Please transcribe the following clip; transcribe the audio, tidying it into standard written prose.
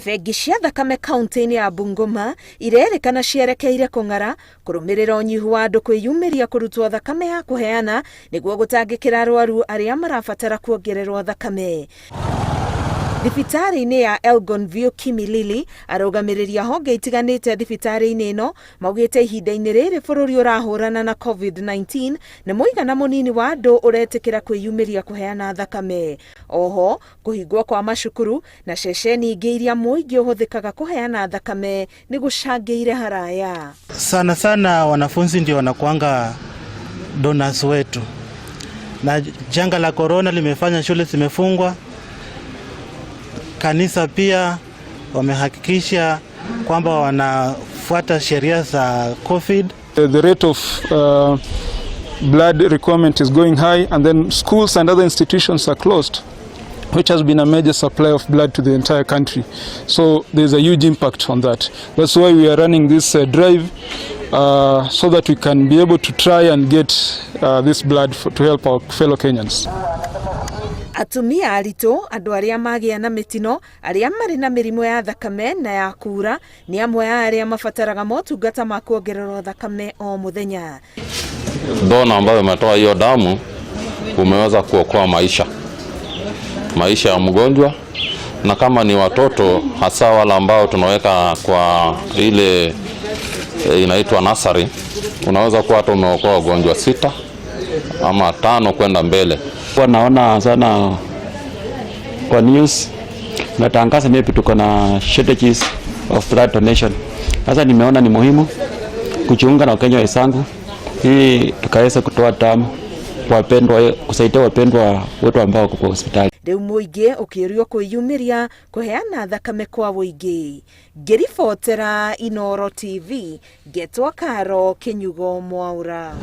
Bengi cia thakame kaunti-inĩ ya Bungoma irerĩkana cierekeire kũng'ara kũrũmĩrĩra ũnyihu wa andũ kwĩyumĩria kũrutwo thakame ya kũheana nĩguo gũtangĩkĩra arwaru arĩa marabatara kuongererwo thakame. Thibitarĩ-inĩ ya Elgonview Kimilili arũgamĩrĩria honge itiganĩte thibitarĩ-inĩ ĩno maugĩte ihinda-inĩ rĩrĩ bũrũri ũrahũrana na COVID-19 nĩ mũigana mũnini wa andũ ũretĩkĩra kwĩyumĩria kũheana thakame. Oho kũhingwo kwa macukuru na ceceni ingĩ iria mũingĩ ũhũthĩkaga kũheana thakame nĩ gũcangĩire haraya. Sana wanafunzi ndio wanakuanga donors wetu, na janga la corona limefanya shule zimefungwa. Kanisa pia wamehakikisha kwamba wanafuata sheria za COVID. The rate of blood requirement is going high, and then schools and other institutions are closed, which has been a major supply of blood to the entire country. So there's a huge impact on that. That's why we are running this drive so that we can be able to try and get this blood to help our fellow Kenyans. Atumia aritũ, andũ arĩa magĩa na mĩtino, arĩa marĩ na mĩrimũ ya thakame na ya kura, ni amwe ya arĩa mabataraga motungata ma kuongererwo thakame o mũthenya. Dona ambayo imetoa hiyo damu umeweza kuokoa maisha ya mgonjwa, na kama ni watoto hasa wale ambao tunaweka kwa ile inaitwa nursery, unaweza kuwa hata umeokoa wagonjwa 6 ama 5 kwenda mbele. Naona sana kwa news natangaza maybe tuko na shortages of blood donation. Sasa nimeona ni muhimu kujiunga na Wakenya wenzangu ili tukaweza kutoa damu kwa wapendwa, kusaidia wapendwa wetu ambao wako kwa hospitali. Rĩu mũingĩ ũkĩũrio kwĩyumĩria kũheana thakame kwa mũingĩ. Ngĩribotera Inooro TV, Getwa Karo, Kinyugo Mwaura.